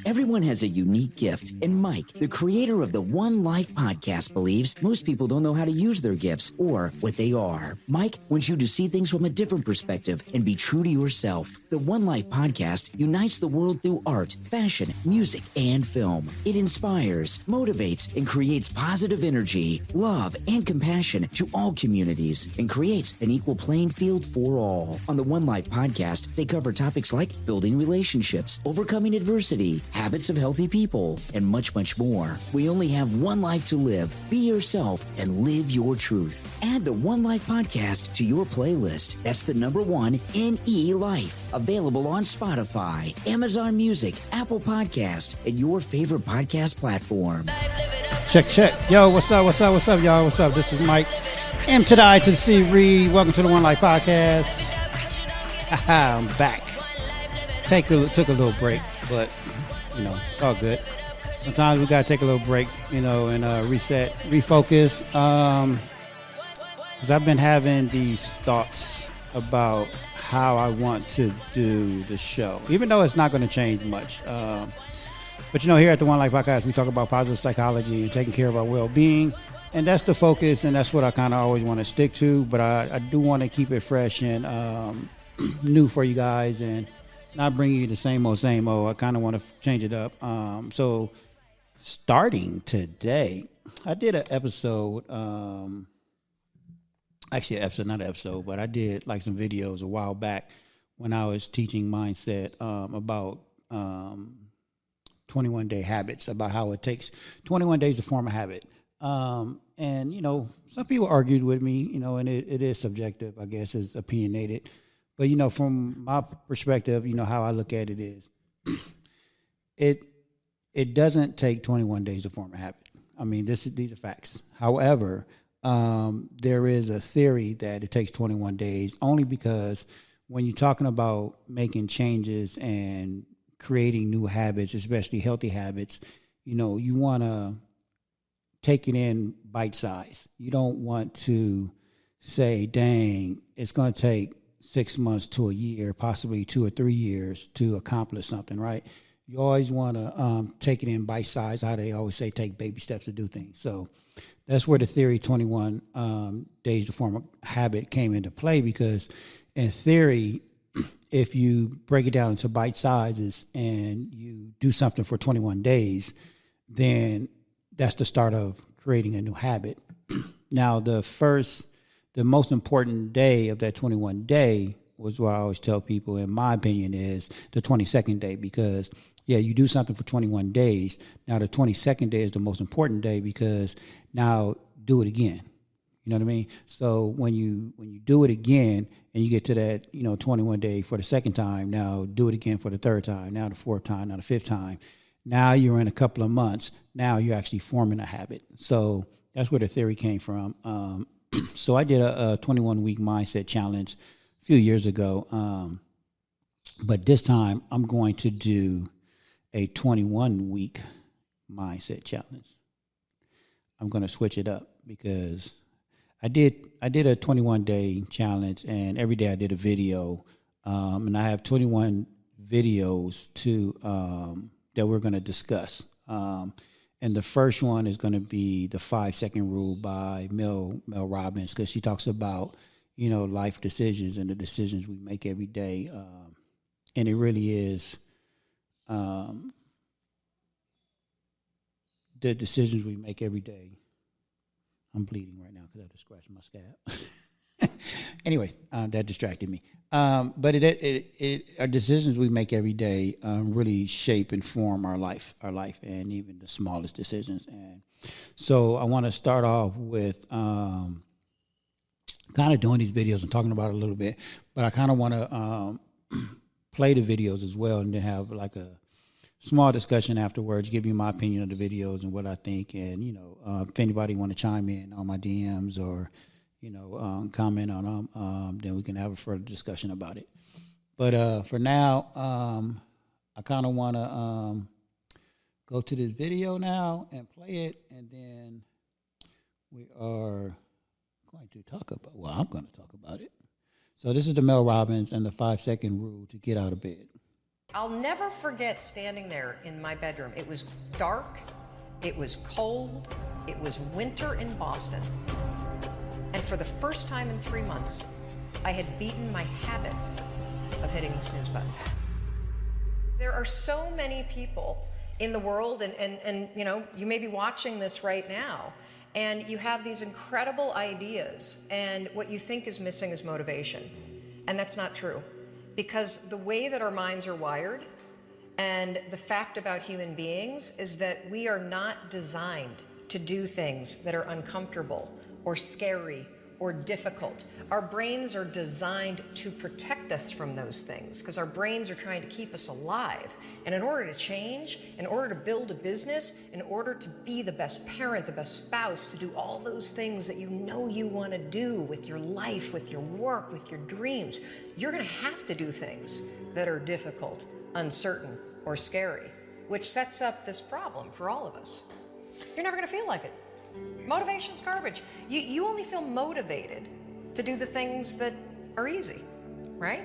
Everyone has a unique gift, and Mike, the creator of the One Life podcast, believes most people don't know how to use their gifts or what they are. Mike wants you to see things from a different perspective and be true to yourself. The One Life podcast unites the world through art, fashion, music, and film. It inspires, motivates, and creates positive energy, love, and compassion to all communities and creates an equal playing field for all. On the One Life podcast, they cover topics like building relationships, overcoming adversity, habits of healthy people, and much, much more. We only have one life to live. Be yourself and live your truth. Add the One Life podcast to your playlist. That's the number one, NE Life. Available on Spotify, Amazon Music, Apple Podcast, and your favorite podcast platform. Check. Yo, what's up, y'all? What's up? This is Mike. M to the I to the C Reed. Welcome to the One Life podcast. I'm back. Took a little break, but it's all good. Sometimes we gotta take a little break, and reset, refocus. Because I've been having these thoughts about how I want to do the show, even though it's not going to change much. But here at the One Life podcast, we talk about positive psychology and taking care of our well-being, and that's the focus, and that's what I kind of always want to stick to. But I do want to keep it fresh and new for you guys, and not bringing you the same old. I kind of want to change it up. So starting today, I did an episode, but I did like some videos a while back when I was teaching mindset about 21-day habits, about how it takes 21 days to form a habit. And, some people argued with me, and it is subjective, I guess, it's opinionated. But, from my perspective, how I look at it is it doesn't take 21 days to form a habit. I mean, these are facts. However, there is a theory that it takes 21 days only because when you're talking about making changes and creating new habits, especially healthy habits, you want to take it in bite size. You don't want to say, dang, it's going to take 6 months to a year, possibly 2 or 3 years to accomplish something, right? You always want to take it in bite size. How they always say, take baby steps to do things. So that's where the theory 21 days to form a habit came into play, because in theory, if you break it down into bite sizes and you do something for 21 days, then that's the start of creating a new habit. Now, the most important day of that 21 day was what I always tell people, in my opinion, is the 22nd day, because you do something for 21 days. Now, the 22nd day is the most important day, because now do it again. You know what I mean? So when you do it again and you get to that, 21 day for the second time, now do it again for the third time, now the fourth time, now the fifth time. Now you're in a couple of months. Now you're actually forming a habit. So that's where the theory came from. So I did a 21-week mindset challenge a few years ago. But this time I'm going to do a 21-week mindset challenge. I'm going to switch it up because I did a 21-day challenge, and every day I did a video. And I have 21 videos that we're going to discuss. And the first one is going to be the 5-second rule by Mel Robbins, because she talks about, life decisions and the decisions we make every day. And it really is the decisions we make every day. I'm bleeding right now because I just scratched my scab. Anyway, that distracted me. But our decisions we make every day really shape and form our life, and even the smallest decisions. And so I want to start off with kind of doing these videos and talking about it a little bit, but I kind of want to play the videos as well, and then have like a small discussion afterwards, give you my opinion of the videos and what I think. And, if anybody want to chime in on my DMs or, comment on them, then we can have a further discussion about it. But for now, I kind of want to go to this video now and play it. And then we are going to talk about, I'm going to talk about it. So this is the Mel Robbins and the 5-second rule to get out of bed. I'll never forget standing there in my bedroom. It was dark, it was cold, it was winter in Boston. And for the first time in 3 months, I had beaten my habit of hitting the snooze button. There are so many people in the world, and you know, you may be watching this right now, and you have these incredible ideas, and what you think is missing is motivation. And that's not true. Because the way that our minds are wired, and the fact about human beings, is that we are not designed to do things that are uncomfortable or scary or difficult. Our brains are designed to protect us from those things because our brains are trying to keep us alive. And in order to change, in order to build a business, in order to be the best parent, the best spouse, to do all those things that you know you want to do with your life, with your work, with your dreams, you're going to have to do things that are difficult, uncertain, or scary, which sets up this problem for all of us. You're never going to feel like it. Motivation's garbage. You only feel motivated to do the things that are easy, right?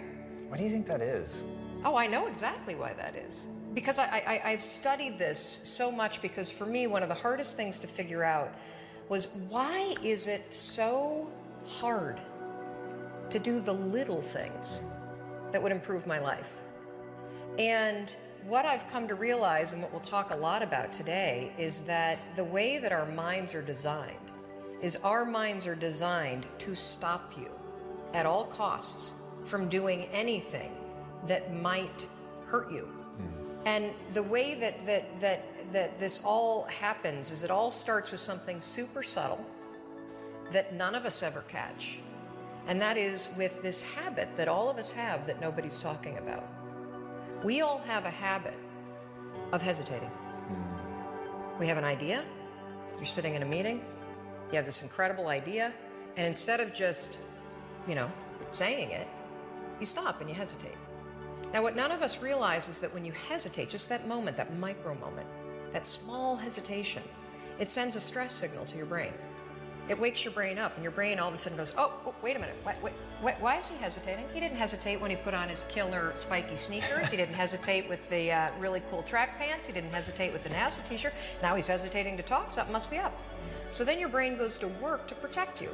Why do you think that is? Oh, I know exactly why that is. Because I've studied this so much, because for me, one of the hardest things to figure out was, why is it so hard to do the little things that would improve my life? And what I've come to realize, and what we'll talk a lot about today, is that the way that our minds are designed is our minds are designed to stop you at all costs from doing anything that might hurt you. And the way that this all happens is it all starts with something super subtle that none of us ever catch. And that is with this habit that all of us have that nobody's talking about. We all have a habit of hesitating. We have an idea, you're sitting in a meeting, you have this incredible idea, and instead of just, saying it, you stop and you hesitate. Now, what none of us realize is that when you hesitate, just that moment, that micro moment, that small hesitation, it sends a stress signal to your brain. It wakes your brain up, and your brain all of a sudden goes, oh, wait a minute, why is he hesitating? He didn't hesitate when he put on his killer spiky sneakers. He didn't hesitate with the really cool track pants. He didn't hesitate with the NASA t-shirt. Now he's hesitating to talk, something must be up. So then your brain goes to work to protect you.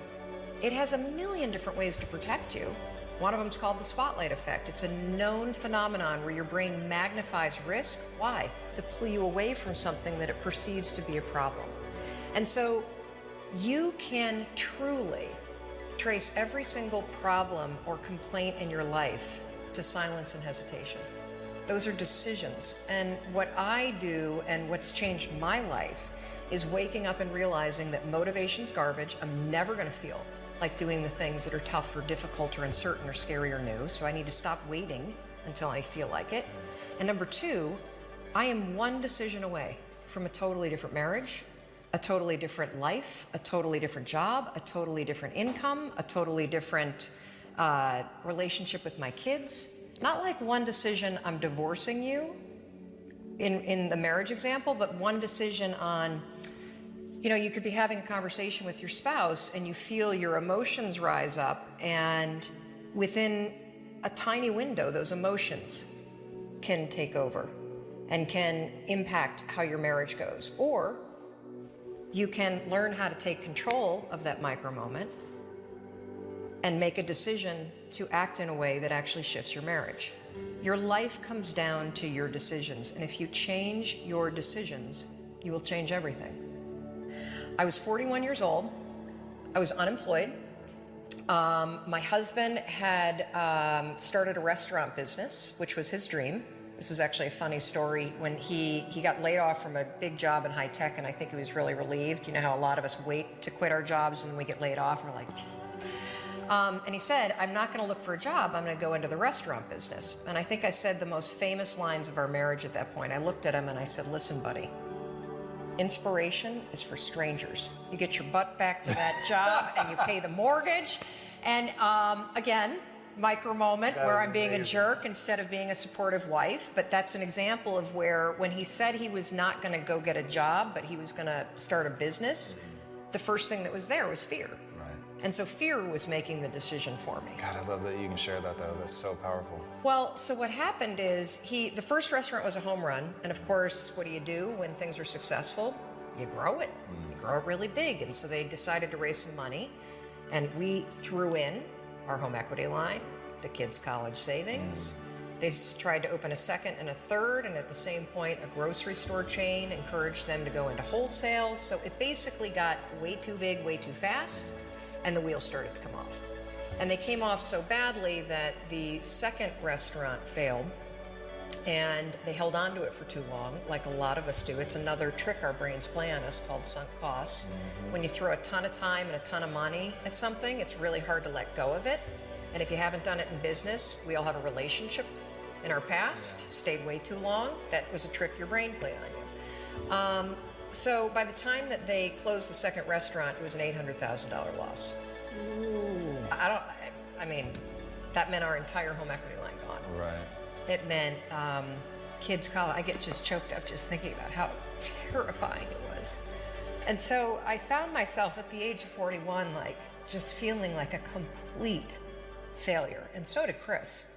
It has a million different ways to protect you. One of them is called the spotlight effect. It's a known phenomenon where your brain magnifies risk. Why? To pull you away from something that it perceives to be a problem. And so you can truly trace every single problem or complaint in your life to silence and hesitation. Those are decisions. And what I do, and what's changed my life, is waking up and realizing that motivation's garbage. I'm never going to feel like doing the things that are tough or difficult or uncertain or scary or new. So I need to stop waiting until I feel like it. And number two, I am one decision away from a totally different marriage, a totally different life, a totally different job, a totally different income, a totally different relationship with my kids. Not like one decision, I'm divorcing you in the marriage example, but one decision on, you could be having a conversation with your spouse and you feel your emotions rise up, and within a tiny window, those emotions can take over and can impact how your marriage goes. Or you can learn how to take control of that micro moment and make a decision to act in a way that actually shifts your marriage. Your life comes down to your decisions, and if you change your decisions, you will change everything. I was 41 years old. I was unemployed. My husband had started a restaurant business, which was his dream. This is actually a funny story. When he got laid off from a big job in high tech, and I think he was really relieved. You know how a lot of us wait to quit our jobs and then we get laid off and we're like, yes. And he said, I'm not going to look for a job. I'm going to go into the restaurant business. And I think I said the most famous lines of our marriage at that point. I looked at him and I said, listen, buddy, inspiration is for strangers. You get your butt back to that job and you pay the mortgage. And again, micro moment where I'm being a jerk instead of being a supportive wife. But that's an example of where, when he said he was not going to go get a job, but he was going to start a business, the first thing that was there was fear. Right. And so fear was making the decision for me. God, I love that you can share that, though. That's so powerful. Well, so what happened is the first restaurant was a home run. And of course, what do you do when things are successful? You grow it. You grow it really big. And so they decided to raise some money. And we threw in our home equity line, the kids' college savings. They tried to open a second and a third, and at the same point, a grocery store chain encouraged them to go into wholesale. So it basically got way too big, way too fast, and the wheels started to come off. And they came off so badly that the second restaurant failed, and they held on to it for too long, like a lot of us do. It's another trick our brains play on us called sunk costs. When you throw a ton of time and a ton of money at something, it's really hard to let go of it. And if you haven't done it in business, we all have a relationship in our past, stayed way too long. That was a trick your brain played on you. So by the time that they closed the second restaurant, it was an $800,000 loss. Ooh. I mean, that meant our entire home equity line gone. Right. It meant kids' college. I get just choked up just thinking about how terrifying it was. And so I found myself at the age of 41, like just feeling like a complete failure. And so did Chris.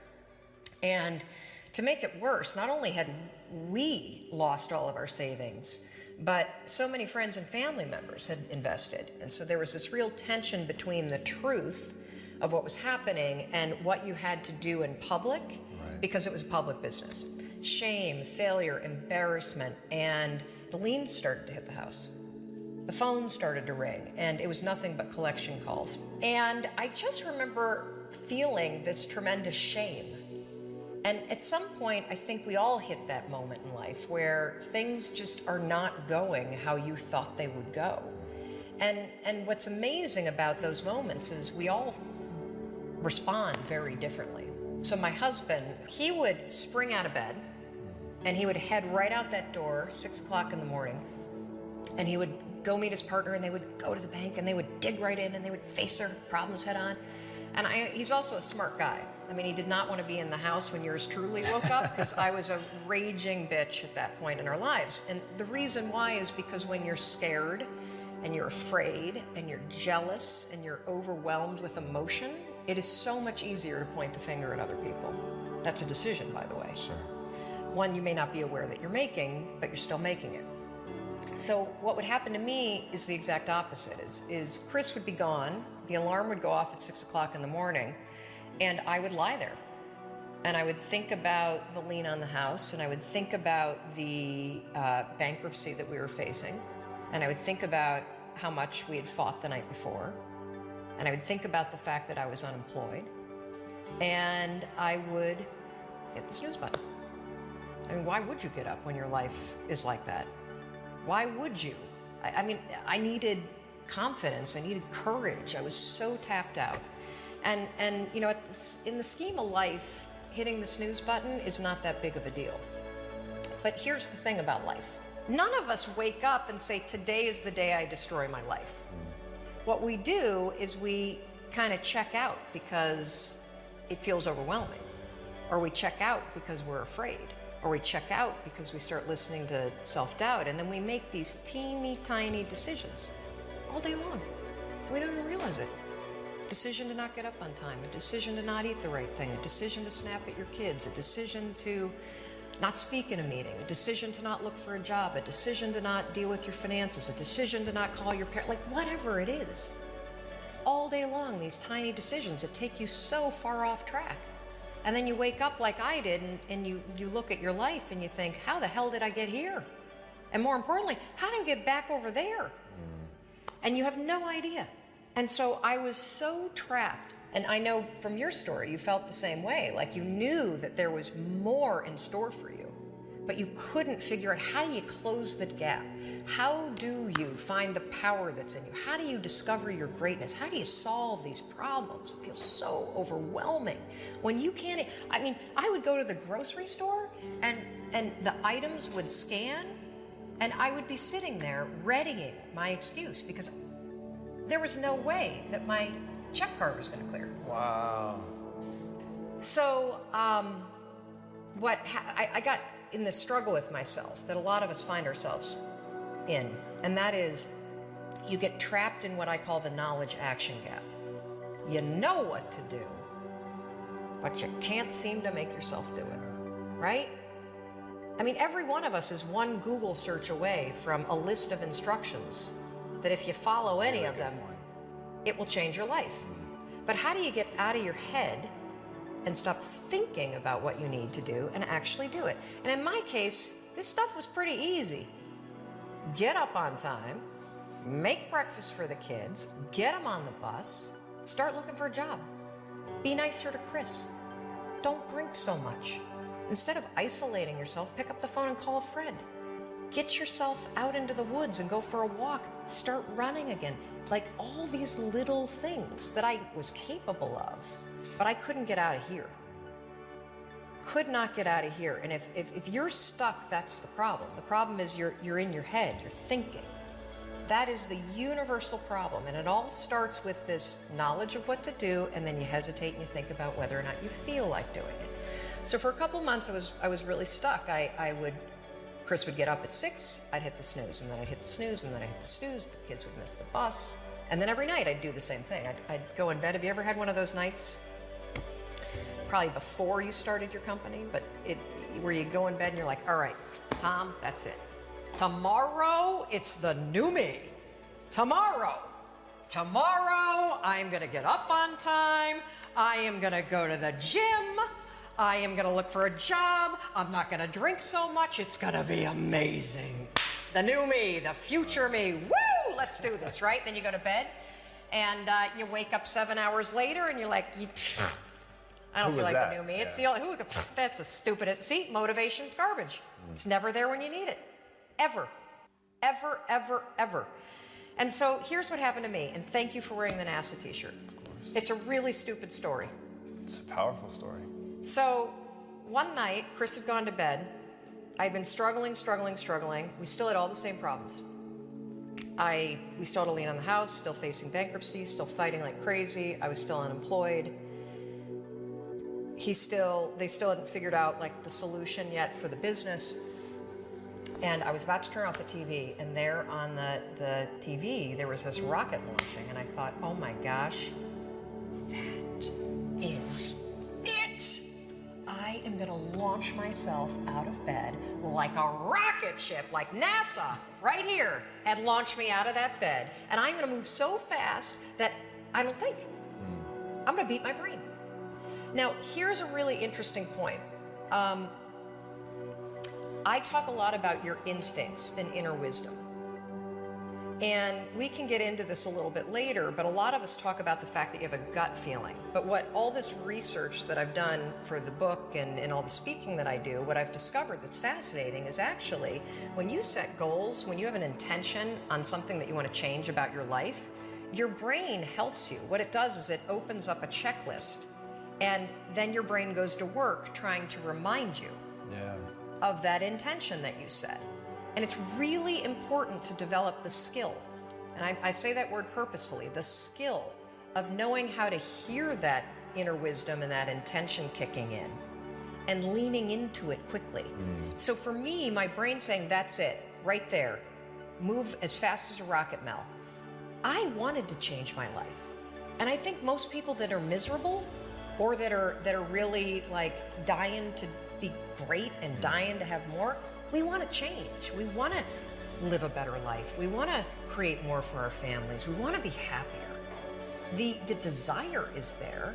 And to make it worse, not only had we lost all of our savings, but so many friends and family members had invested. And so there was this real tension between the truth of what was happening and what you had to do in public, because it was a public business. Shame, failure, embarrassment, and the liens started to hit the house. The phone started to ring, and it was nothing but collection calls. And I just remember feeling this tremendous shame. And at some point, I think we all hit that moment in life where things just are not going how you thought they would go. And what's amazing about those moments is we all respond very differently. So my husband, he would spring out of bed and he would head right out that door, 6 o'clock in the morning, and he would go meet his partner, and they would go to the bank and they would dig right in and they would face their problems head on. And he's also a smart guy. I mean, he did not want to be in the house when yours truly woke up, because I was a raging bitch at that point in our lives. And the reason why is because when you're scared and you're afraid and you're jealous and you're overwhelmed with emotion, it is so much easier to point the finger at other people. That's a decision, by the way. Sure. One you may not be aware that you're making, but you're still making it. So what would happen to me is the exact opposite. Is Chris would be gone, the alarm would go off at 6 o'clock in the morning, and I would lie there. And I would think about the lien on the house, and I would think about the bankruptcy that we were facing, and I would think about how much we had fought the night before, and I would think about the fact that I was unemployed, and I would hit the snooze button. I mean, why would you get up when your life is like that? Why would you? I mean, I needed confidence, I needed courage. I was so tapped out. And you know, in the scheme of life, hitting the snooze button is not that big of a deal. But here's the thing about life. None of us wake up and say, today is the day I destroy my life. What we do is we kind of check out because it feels overwhelming. Or we check out because we're afraid. Or we check out because we start listening to self-doubt. And then we make these teeny tiny decisions all day long. We don't even realize it. Decision to not get up on time, a decision to not eat the right thing, a decision to snap at your kids, a decision to not speak in a meeting, a decision to not look for a job, a decision to not deal with your finances, a decision to not call your parents, like whatever it is. All day long, these tiny decisions that take you so far off track. And then you wake up like I did and you look at your life and you think, how the hell did I get here? And more importantly, how do I get back over there? And you have no idea. And so I was so trapped. And I know from your story, you felt the same way. Like you knew that there was more in store for you, but you couldn't figure out, how do you close the gap? How do you find the power that's in you? How do you discover your greatness? How do you solve these problems? It feels so overwhelming when you can't. I mean, I would go to the grocery store and the items would scan and I would be sitting there readying my excuse because there was no way that my check card was going to clear. Wow. So I got in this struggle with myself that a lot of us find ourselves in, and that is you get trapped in what I call the knowledge action gap. You know what to do, but you can't seem to make yourself do it, right? I mean, every one of us is one Google search away from a list of instructions that if you follow any of them, it will change your life. But how do you get out of your head and stop thinking about what you need to do and actually do it? And in my case, this stuff was pretty easy. Get up on time, make breakfast for the kids, get them on the bus, start looking for a job. Be nicer to Chris. Don't drink so much. Instead of isolating yourself, pick up the phone and call a friend. Get yourself out into the woods and go for a walk. Start running again. Like all these little things that I was capable of, but I couldn't get out of here. Could not get out of here. And if you're stuck, that's the problem. The problem is you're in your head, you're thinking. That is the universal problem. And it all starts with this knowledge of what to do, and then you hesitate and you think about whether or not you feel like doing it. So for a couple months, I was really stuck. Chris would get up at 6, I'd hit the snooze, and then I'd hit the snooze, and then I'd hit the snooze, the kids would miss the bus. And then every night I'd do the same thing. I'd go in bed. Have you ever had one of those nights? Probably before you started your company, but where you go in bed and you're like, all right, Tom, that's it. Tomorrow, it's the new me. Tomorrow, I'm gonna get up on time. I am gonna go to the gym. I am gonna look for a job. I'm not gonna drink so much. It's gonna be amazing. The new me, the future me. Woo! Let's do this, right? Then you go to bed, and you wake up 7 hours later, and you're like, I don't feel like the new me. It's the only, that's a stupid, see, motivation's garbage. It's never there when you need it. Ever. Ever, ever, ever. And so here's what happened to me, and thank you for wearing the NASA t-shirt. It's a really stupid story. It's a powerful story. So one night, Chris had gone to bed. I'd been struggling. We still had all the same problems. We still had a lien on the house, still facing bankruptcy, still fighting like crazy. I was still unemployed. They still hadn't figured out like the solution yet for the business. And I was about to turn off the TV, and there on the TV, there was this rocket launching, and I thought, oh my gosh, that is it! I am gonna launch myself out of bed like a rocket ship, like NASA, right here, had launched me out of that bed, and I'm gonna move so fast that I don't think. I'm gonna beat my brain. Now, here's a really interesting point. I talk a lot about your instincts and inner wisdom. And we can get into this a little bit later, but a lot of us talk about the fact that you have a gut feeling. But what all this research that I've done for the book and all the speaking that I do, what I've discovered that's fascinating is actually when you set goals, when you have an intention on something that you want to change about your life, your brain helps you. What it does is it opens up a checklist, and then your brain goes to work trying to remind you of that intention that you set. And it's really important to develop the skill, and I say that word purposefully, the skill of knowing how to hear that inner wisdom and that intention kicking in and leaning into it quickly. So for me, my brain saying, that's it, right there, move as fast as a rocket, Mel. I wanted to change my life. And I think most people that are miserable or that are really like dying to be great and dying to have more, we want to change. We want to live a better life. We want to create more for our families. We want to be happier. The desire is there.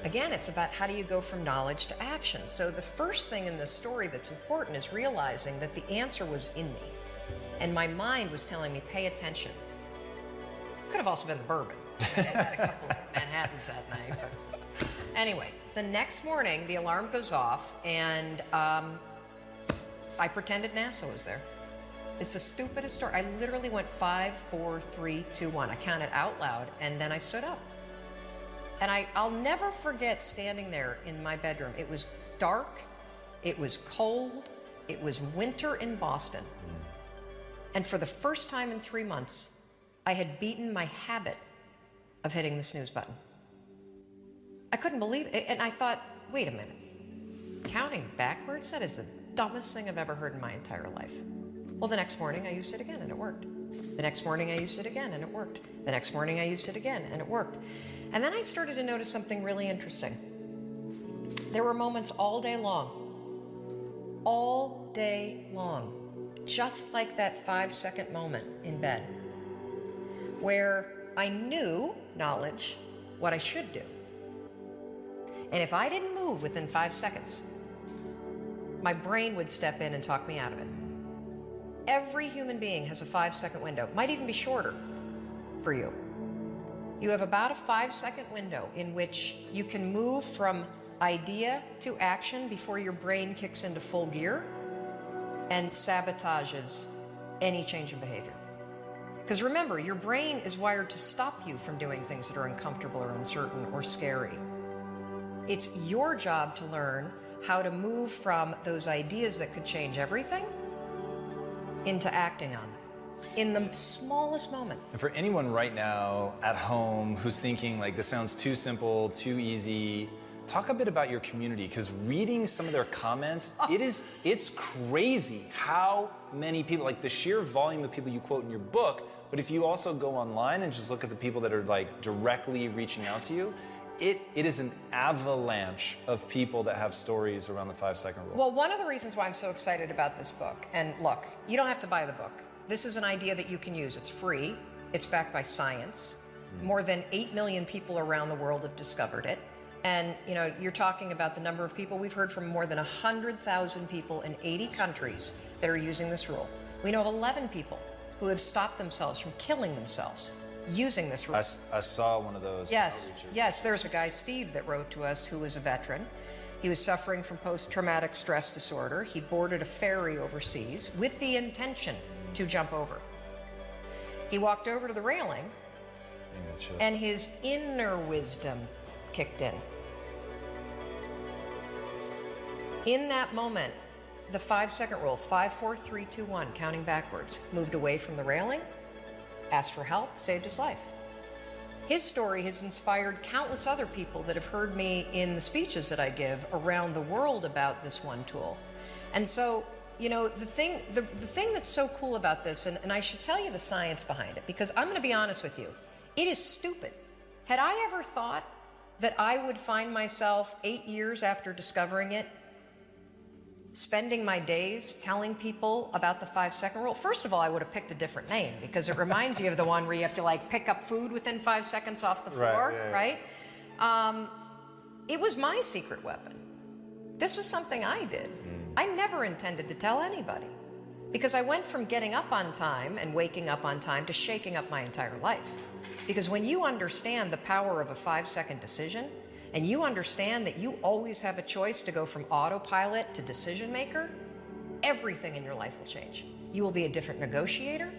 Again, it's about how do you go from knowledge to action. So the first thing in this story that's important is realizing that the answer was in me. And my mind was telling me, pay attention. Could have also been the bourbon. I had a couple of Manhattans that night. But anyway, the next morning, the alarm goes off, and I pretended NASA was there. It's the stupidest story. I literally went 5, 4, 3, 2, 1. I counted out loud, and then I stood up. And I'll never forget standing there in my bedroom. It was dark, it was cold, it was winter in Boston. And for the first time in 3 months, I had beaten my habit of hitting the snooze button. I couldn't believe it, and I thought, wait a minute. Counting backwards? That is the dumbest thing I've ever heard in my entire life. Well, the next morning I used it again and it worked. The next morning I used it again and it worked. The next morning I used it again and it worked. And then I started to notice something really interesting. There were moments all day long, just like that 5-second moment in bed, where I knew, knowledge, what I should do. And if I didn't move within 5 seconds, my brain would step in and talk me out of it. Every human being has a 5-second window, might even be shorter for you. You have about a 5-second window in which you can move from idea to action before your brain kicks into full gear and sabotages any change in behavior. Because remember, your brain is wired to stop you from doing things that are uncomfortable or uncertain or scary. It's your job to learn how to move from those ideas that could change everything into acting on them in the smallest moment. And for anyone right now at home who's thinking like this sounds too simple, too easy, talk a bit about your community, because reading some of their comments, it's crazy how many people, like the sheer volume of people you quote in your book, but if you also go online and just look at the people that are like directly reaching out to you, it is an avalanche of people that have stories around the 5-second rule. Well, one of the reasons why I'm so excited about this book, and look, you don't have to buy the book. This is an idea that you can use. It's free. It's backed by science. More than 8 million people around the world have discovered it. And, you know, you're talking about the number of people. We've heard from more than 100,000 people in 80 countries that are using this rule. We know of 11 people who have stopped themselves from killing themselves using this rule. I saw one of those. Yes, there's a guy, Steve, that wrote to us who was a veteran. He was suffering from post-traumatic stress disorder. He boarded a ferry overseas with the intention to jump over. He walked over to the railing, and his inner wisdom kicked in. In that moment, the 5-second rule, 5, 4, 3, 2, 1, counting backwards, moved away from the railing, asked for help, saved his life. His story has inspired countless other people that have heard me in the speeches that I give around the world about this one tool. And so, you know, the thing that's so cool about this, and I should tell you the science behind it, because I'm going to be honest with you, it is stupid. Had I ever thought that I would find myself 8 years after discovering it, spending my days telling people about the 5-second rule? First of all, I would have picked a different name, because it reminds you of the one where you have to like pick up food within 5 seconds off the floor, right? It was my secret weapon. This was something I did. I never intended to tell anybody, because I went from getting up on time and waking up on time to shaking up my entire life. Because when you understand the power of a 5-second decision, and you understand that you always have a choice to go from autopilot to decision maker, everything in your life will change. You will be a different negotiator.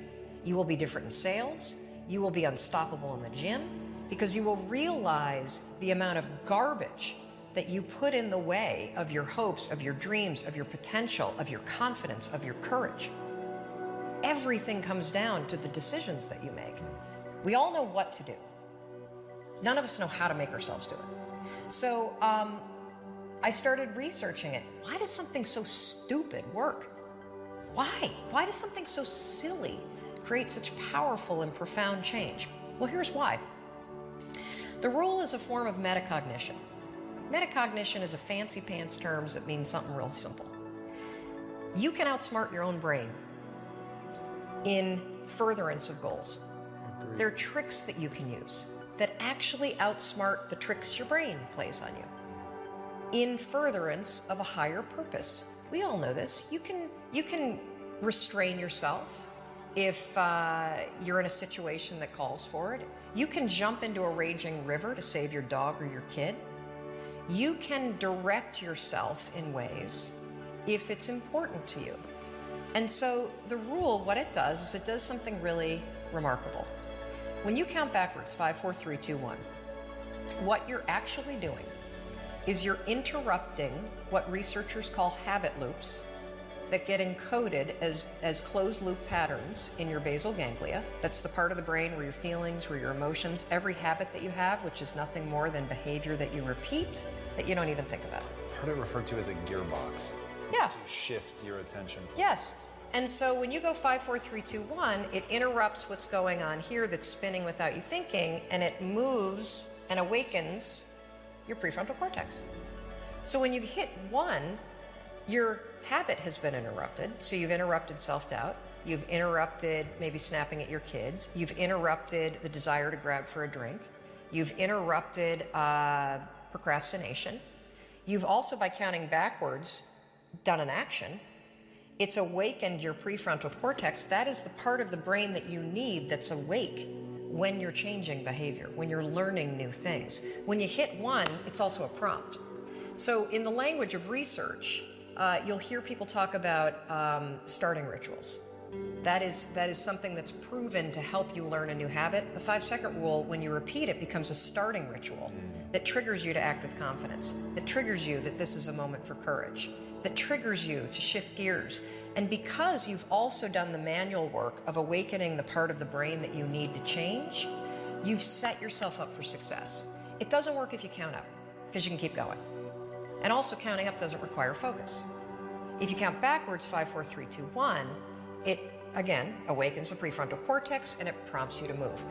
You will be different in sales. You will be unstoppable in the gym, because you will realize the amount of garbage that you put in the way of your hopes, of your dreams, of your potential, of your confidence, of your courage. Everything comes down to the decisions that you make. We all know what to do. None of us know how to make ourselves do it. So I started researching it. Why does something so stupid work? Why? Why does something so silly create such powerful and profound change? Well, here's why. The rule is a form of metacognition. Metacognition is a fancy pants term that means something real simple. You can outsmart your own brain in furtherance of goals. There are tricks that you can use that actually outsmart the tricks your brain plays on you in furtherance of a higher purpose. We all know this. You can restrain yourself if you're in a situation that calls for it. You can jump into a raging river to save your dog or your kid. You can direct yourself in ways if it's important to you. And so the rule, what it does is it does something really remarkable. When you count backwards, 5, 4, 3, 2, 1, what you're actually doing is you're interrupting what researchers call habit loops that get encoded as closed loop patterns in your basal ganglia. That's the part of the brain where your feelings, where your emotions, every habit that you have, which is nothing more than behavior that you repeat that you don't even think about. I've heard it referred to as a gearbox. Yeah. To shift your attention. Yes. And so when you go 5, 4, 3, 2, 1, it interrupts what's going on here that's spinning without you thinking, and it moves and awakens your prefrontal cortex. So when you hit 1, your habit has been interrupted. So you've interrupted self-doubt. You've interrupted maybe snapping at your kids. You've interrupted the desire to grab for a drink. You've interrupted procrastination. You've also, by counting backwards, done an action. It's awakened your prefrontal cortex. That is the part of the brain that you need that's awake when you're changing behavior, when you're learning new things. When you hit 1, it's also a prompt. So in the language of research, you'll hear people talk about starting rituals. That is something that's proven to help you learn a new habit. The 5-second rule, when you repeat it, becomes a starting ritual that triggers you to act with confidence, that triggers you that this is a moment for courage, that triggers you to shift gears. And because you've also done the manual work of awakening the part of the brain that you need to change, you've set yourself up for success. It doesn't work if you count up, because you can keep going. And also, counting up doesn't require focus. If you count backwards, 5, 4, 3, 2, 1, it, again, awakens the prefrontal cortex and it prompts you to move.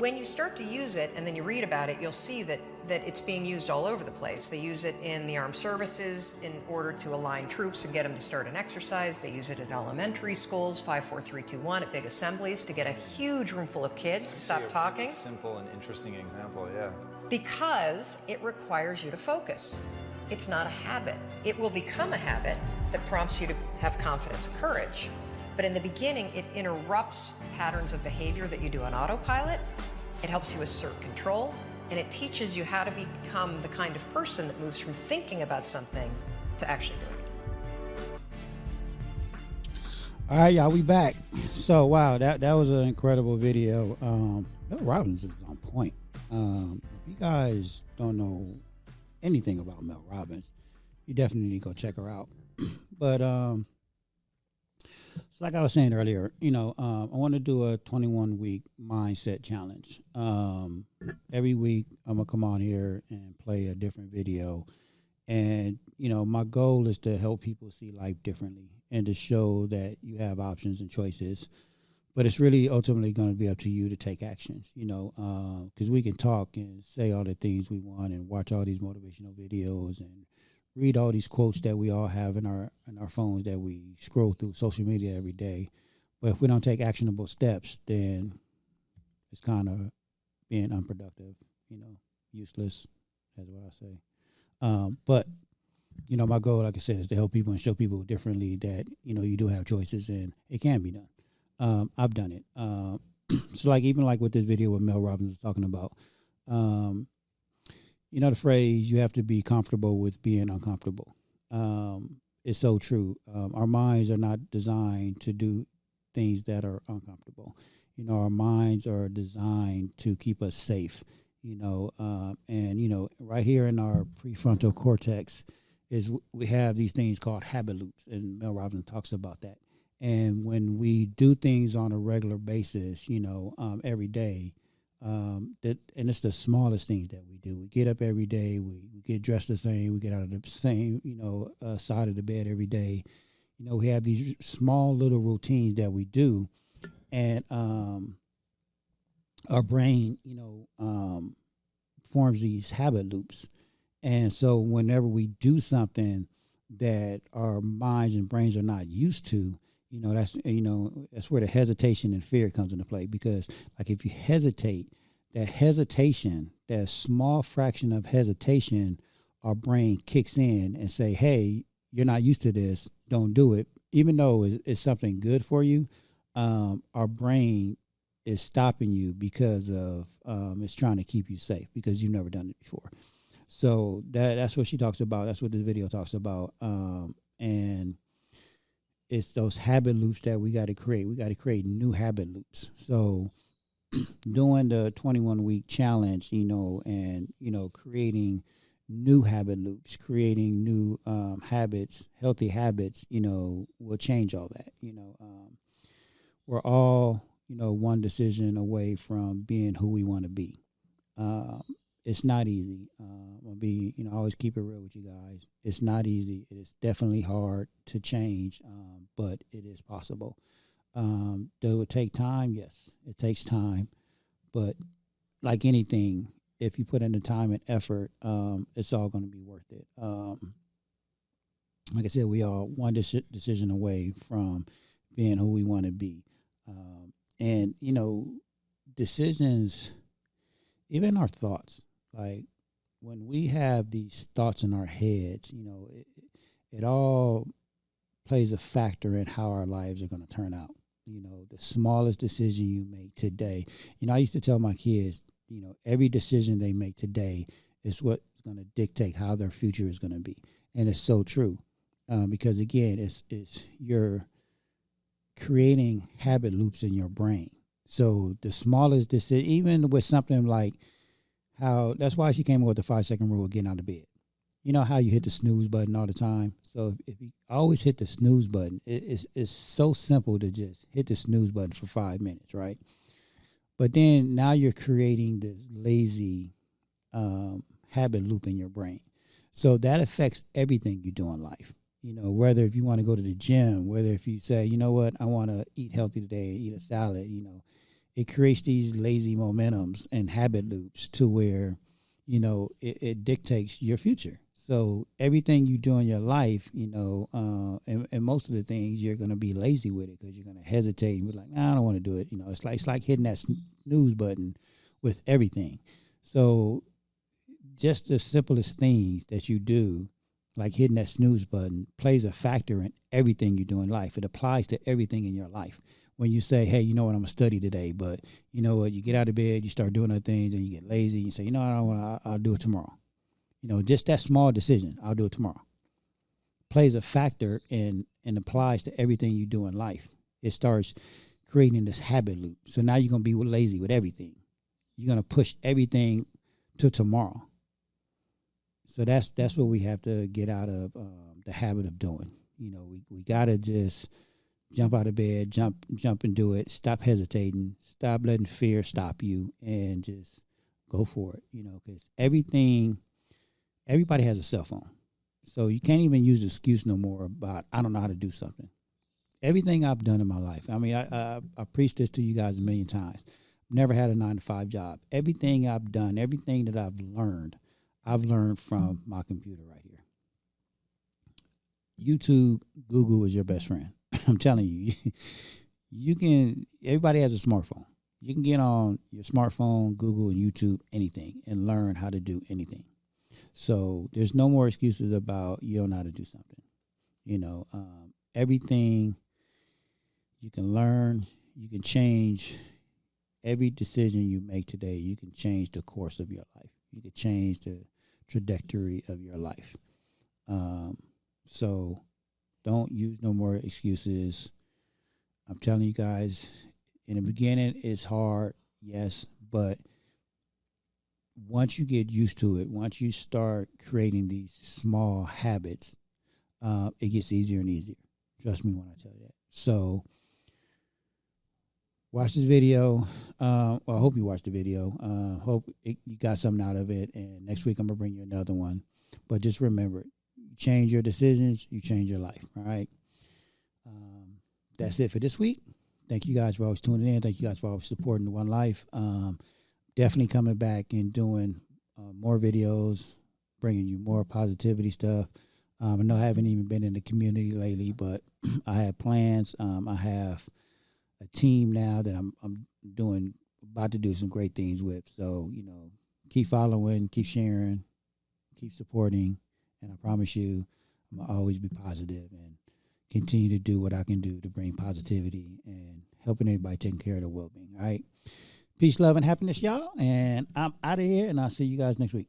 When you start to use it and then you read about it, you'll see that it's being used all over the place. They use it in the armed services in order to align troops and get them to start an exercise. They use it at elementary schools, 5, 4, 3, 2, 1, at big assemblies to get a huge room full of kids to stop talking. Simple and interesting example, yeah. Because it requires you to focus. It's not a habit. It will become a habit that prompts you to have confidence and courage. But in the beginning, it interrupts patterns of behavior that you do on autopilot. It helps you assert control, and it teaches you how to become the kind of person that moves from thinking about something to actually doing it. All right, y'all, we back. So, wow, that was an incredible video. Mel Robbins is on point. If you guys don't know anything about Mel Robbins, you definitely need to go check her out. But so like I was saying earlier, I want to do a 21-week mindset challenge. Every week I'm going to come on here and play a different video. And, my goal is to help people see life differently and to show that you have options and choices. But it's really ultimately going to be up to you to take actions, because we can talk and say all the things we want and watch all these motivational videos and read all these quotes that we all have in our phones that we scroll through social media every day. But if we don't take actionable steps, then it's kind of being unproductive, useless, that's what I say. But, my goal, like I said, is to help people and show people differently that, you do have choices and it can be done. I've done it. So even with this video what Mel Robbins is talking about, the phrase, you have to be comfortable with being uncomfortable. It's so true. Our minds are not designed to do things that are uncomfortable. Our minds are designed to keep us safe, and, right here in our prefrontal cortex is we have these things called habit loops, and Mel Robbins talks about that. And when we do things on a regular basis, every day, and it's the smallest things that we do. We get up every day. We get dressed the same. We get out of the same, side of the bed every day. We have these small little routines that we do, and our brain, forms these habit loops. And so whenever we do something that our minds and brains are not used to, that's where the hesitation and fear comes into play. Because if you hesitate, that small fraction of hesitation, our brain kicks in and say, hey, you're not used to this, don't do it. Even though it's something good for you, our brain is stopping you because of it's trying to keep you safe because you've never done it before. So that's what she talks about. That's what the video talks about. And it's those habit loops that we got to create. We got to create new habit loops. So doing the 21-week challenge, and, creating new habit loops, creating new habits, healthy habits, will change all that. We're all, one decision away from being who we want to be. It's not easy. I'll be, I always keep it real with you guys. It's not easy. It's definitely hard to change. but it is possible. Do it take time? Yes, it takes time. But like anything, if you put in the time and effort, it's all going to be worth it. Like I said, we are one decision away from being who we want to be. And, decisions, even our thoughts, like when we have these thoughts in our heads, it all plays a factor in how our lives are going to turn out. The smallest decision you make today. I used to tell my kids, every decision they make today is what's going to dictate how their future is going to be. And it's so true. Because again, it's you're creating habit loops in your brain. So the smallest decision, even with something like that's why she came up with the 5-second rule of getting out of bed. You know how you hit the snooze button all the time? So if you always hit the snooze button, it's so simple to just hit the snooze button for 5 minutes, right? But then now you're creating this lazy habit loop in your brain. So that affects everything you do in life. Whether if you want to go to the gym, whether if you say, you know what, I want to eat healthy today, eat a salad, it creates these lazy momentums and habit loops to where, it dictates your future. So everything you do in your life, and most of the things you're going to be lazy with it because you're going to hesitate and be like, nah, I don't want to do it. It's like hitting that snooze button with everything. So just the simplest things that you do, like hitting that snooze button, plays a factor in everything you do in life. It applies to everything in your life. When you say, hey, you know what, I'm going to study today, but you know what, you get out of bed, you start doing other things, and you get lazy, you say, you know what, I don't want to, I'll do it tomorrow. Just that small decision, I'll do it tomorrow, plays a factor and applies to everything you do in life. It starts creating this habit loop. So now you're going to be lazy with everything. You're going to push everything to tomorrow. So that's what we have to get out of the habit of doing. We got to just jump out of bed, jump and do it. Stop hesitating. Stop letting fear stop you and just go for it, because everybody has a cell phone. So you can't even use the excuse no more about, I don't know how to do something. Everything I've done in my life, I mean, I preached this to you guys a million times. Never had a 9-to-5 job. Everything I've done, everything that I've learned from my computer right here. YouTube, Google is your best friend. I'm telling you, everybody has a smartphone. You can get on your smartphone, Google and YouTube, anything, and learn how to do anything. So there's no more excuses about you don't know how to do something. Everything you can learn, you can change. Every decision you make today, you can change the course of your life. You can change the trajectory of your life. So don't use no more excuses. I'm telling you guys, in the beginning, it's hard, yes, but once you get used to it, once you start creating these small habits, it gets easier and easier. Trust me when I tell you that. So watch this video. I hope you watched the video. Hope you got something out of it. And next week, I'm going to bring you another one. But just remember, you change your decisions, you change your life. All right. That's it for this week. Thank you guys for always tuning in. Thank you guys for always supporting the One Life. Definitely coming back and doing more videos, bringing you more positivity stuff. I know I haven't even been in the community lately, but I have plans. I have a team now that I'm about to do some great things with. So, keep following, keep sharing, keep supporting, and I promise you I'm going to always be positive and continue to do what I can do to bring positivity and helping everybody taking care of their well-being. All right. Peace, love, and happiness, y'all. And I'm out of here, and I'll see you guys next week.